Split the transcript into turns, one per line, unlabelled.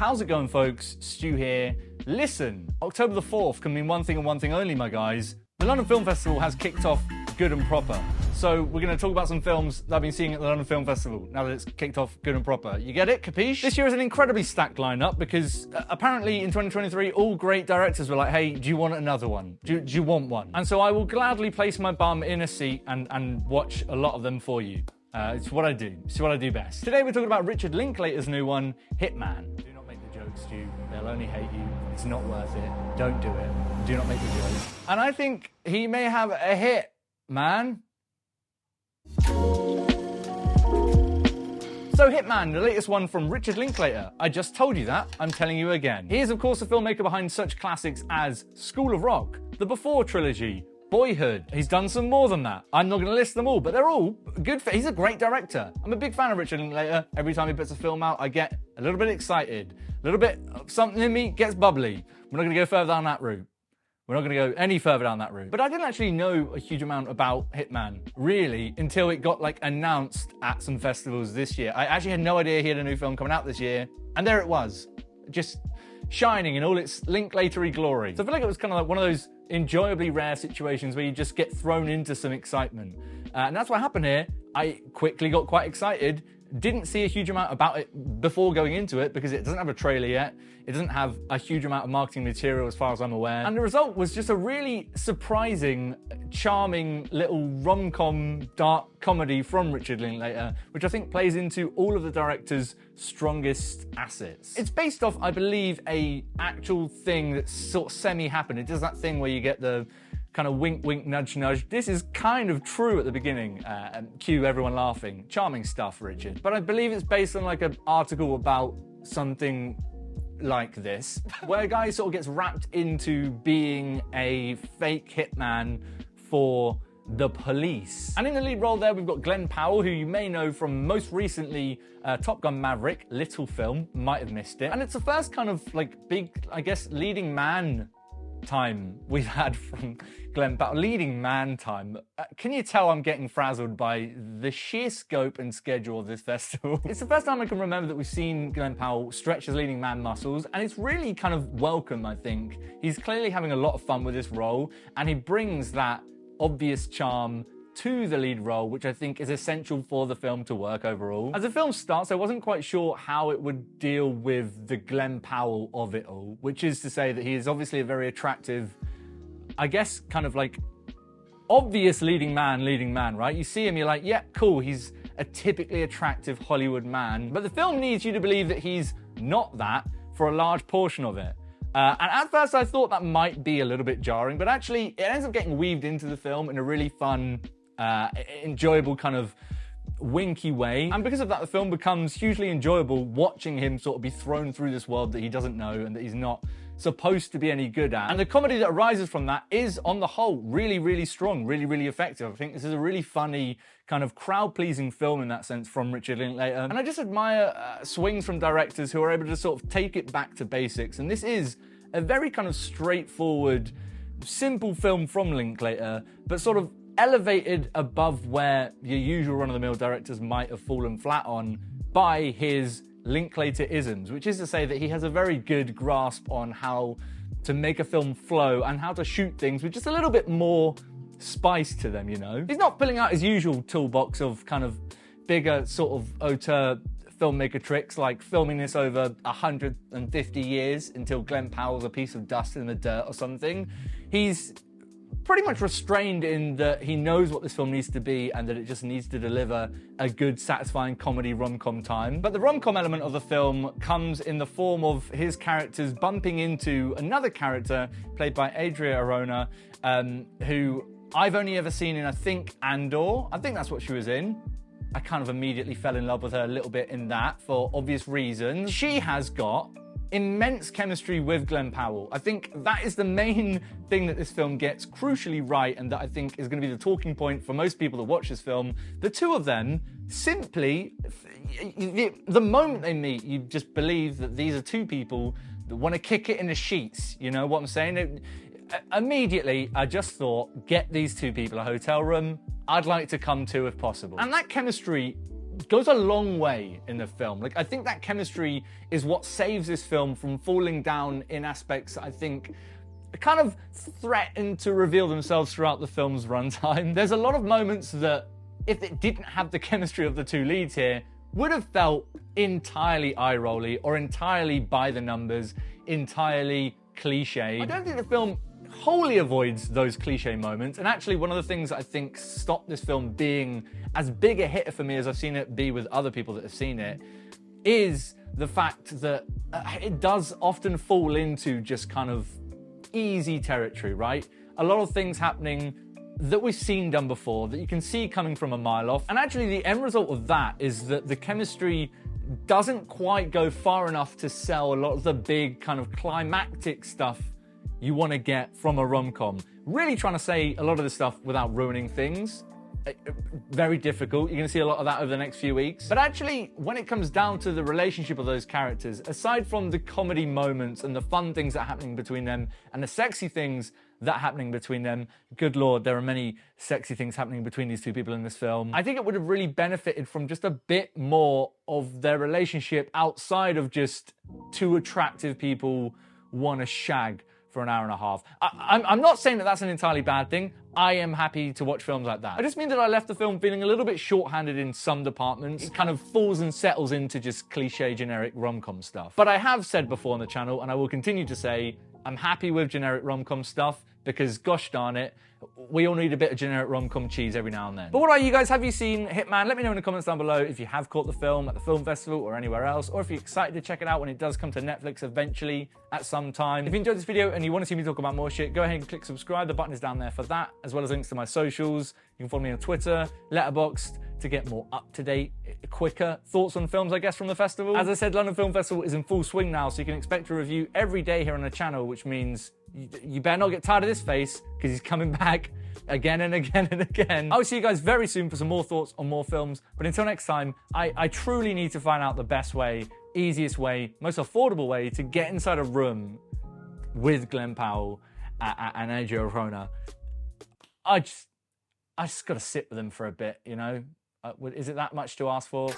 How's it going, folks? Stu here. Listen, October the 4th can mean one thing and one thing only, my guys. The London Film Festival has kicked off good and proper. So we're going to talk about some films that I've been seeing at the London Film Festival now that it's kicked off good and proper. You get it? Capiche? This year is an incredibly stacked lineup because apparently in 2023 all great directors were like, hey, do you want another one? Do you want one? And so I will gladly place my bum in a seat and watch a lot of them for you. It's what I do. It's what I do best. Today we're talking about Richard Linklater's new one, Hitman. Do not make the jokes, Stu. They'll only hate you. It's not worth it. Don't do it. Do not make the jokes. And I think he may have a hit, man. So Hitman, the latest one from Richard Linklater. I just told you that, I'm telling you again. He is of course the filmmaker behind such classics as School of Rock, the Before trilogy, Boyhood. He's done some more than that. I'm not going to list them all, but they're all good. He's a great director. I'm a big fan of Richard Linklater. Every time he puts a film out, I get a little bit excited. A little bit of something in me gets bubbly. We're not going to go further down that route. We're not going to go any further down that route. But I didn't actually know a huge amount about Hitman, really, until it got announced at some festivals this year. I actually had no idea he had a new film coming out this year. And there it was, just shining in all its Linklatery glory. So I feel like it was kind of like one of those enjoyably rare situations where you just get thrown into some excitement. And that's what happened here. I quickly got quite excited. Didn't see a huge amount about it before going into it because it doesn't have a trailer yet. It doesn't have a huge amount of marketing material as far as I'm aware. And the result was just a really surprising, charming little rom-com dark comedy from Richard Linklater, which I think plays into all of the director's strongest assets. It's based off, I believe, a actual thing that's sort of semi-happened. It does that thing where you get the kind of wink, wink, nudge, nudge. This is kind of true at the beginning. Cue everyone laughing. Charming stuff, Richard. But I believe it's based on an article about something like this, where a guy sort of gets wrapped into being a fake hitman for the police. And in the lead role there, we've got Glenn Powell, who you may know from most recently Top Gun Maverick, little film, might have missed it. And it's the first kind of big, I guess, leading man time we've had from Glenn Powell. Leading man time. Can you tell I'm getting frazzled by the sheer scope and schedule of this festival? It's the first time I can remember that we've seen Glenn Powell stretch his leading man muscles, and it's really kind of welcome, I think. He's clearly having a lot of fun with this role, and he brings that obvious charm to the lead role, which I think is essential for the film to work overall. As the film starts, I wasn't quite sure how it would deal with the Glenn Powell of it all, which is to say that he is obviously a very attractive, I guess, kind of obvious leading man, right? You see him, you're like, yeah, cool, he's a typically attractive Hollywood man. But the film needs you to believe that he's not that for a large portion of it. And at first I thought that might be a little bit jarring, but actually it ends up getting weaved into the film in a really fun, enjoyable kind of winky way. And because of that, the film becomes hugely enjoyable watching him sort of be thrown through this world that he doesn't know and that he's not supposed to be any good at. And the comedy that arises from that is, on the whole, really, really strong, really, really effective. I think this is a really funny, kind of crowd-pleasing film in that sense from Richard Linklater. And I just admire swings from directors who are able to sort of take it back to basics. And this is a very kind of straightforward, simple film from Linklater, but sort of elevated above where your usual run-of-the-mill directors might have fallen flat on by his Linklater-isms, which is to say that he has a very good grasp on how to make a film flow and how to shoot things with just a little bit more spice to them, you know? He's not pulling out his usual toolbox of kind of bigger sort of auteur filmmaker tricks, like filming this over 150 years until Glenn Powell's a piece of dust in the dirt or something. He's pretty much restrained in that he knows what this film needs to be and that it just needs to deliver a good, satisfying comedy rom-com time. But the rom-com element of the film comes in the form of his characters bumping into another character played by Adria Arjona, who I've only ever seen in, I think, Andor. I think that's what she was in. I kind of immediately fell in love with her a little bit in that for obvious reasons. She has got immense chemistry with Glenn Powell. I think that is the main thing that this film gets crucially right, and that I think is going to be the talking point for most people that watch this film. The two of them simply, the moment they meet, you just believe that these are two people that want to kick it in the sheets. You know what I'm saying? Immediately, I just thought, get these two people a hotel room. I'd like to come to if possible. And that chemistry goes a long way in the film. Like, I think that chemistry is what saves this film from falling down in aspects I think kind of threaten to reveal themselves throughout the film's runtime. There's a lot of moments that, if it didn't have the chemistry of the two leads here, would have felt entirely eye-rolly or entirely by the numbers, entirely cliche. I don't think the film wholly avoids those cliche moments, and actually one of the things that I think stopped this film being as big a hit for me as I've seen it be with other people that have seen it is the fact that it does often fall into just kind of easy territory, right? A lot of things happening that we've seen done before, that you can see coming from a mile off. And actually the end result of that is that the chemistry doesn't quite go far enough to sell a lot of the big kind of climactic stuff you want to get from a rom-com. Really trying to say a lot of this stuff without ruining things. Very difficult. You're going to see a lot of that over the next few weeks. But actually, when it comes down to the relationship of those characters, aside from the comedy moments and the fun things that are happening between them and the sexy things that are happening between them, good Lord, there are many sexy things happening between these two people in this film. I think it would have really benefited from just a bit more of their relationship outside of just two attractive people want to shag for an hour and a half. I'm not saying that that's an entirely bad thing. I am happy to watch films like that. I just mean that I left the film feeling a little bit short-handed in some departments. It kind of falls and settles into just cliche, generic rom-com stuff. But I have said before on the channel, and I will continue to say, I'm happy with generic rom-com stuff because, gosh darn it, we all need a bit of generic rom-com cheese every now and then. But what about you guys? Have you seen Hitman? Let me know in the comments down below if you have caught the film at the film festival or anywhere else, or if you're excited to check it out when it does come to Netflix eventually at some time. If you enjoyed this video and you want to see me talk about more shit, go ahead and click subscribe. The button is down there for that, as well as links to my socials. You can follow me on Twitter, Letterboxd, to get more up-to-date, quicker thoughts on films, I guess, from the festival. As I said, London Film Festival is in full swing now, so you can expect a review every day here on the channel, which means you better not get tired of this face, because he's coming back again and again and again. I'll see you guys very soon for some more thoughts on more films, but until next time, I truly need to find out the best way, easiest way, most affordable way to get inside a room with Glenn Powell and AJ O'Rona. I just got to sit with them for a bit, you know? Is it that much to ask for?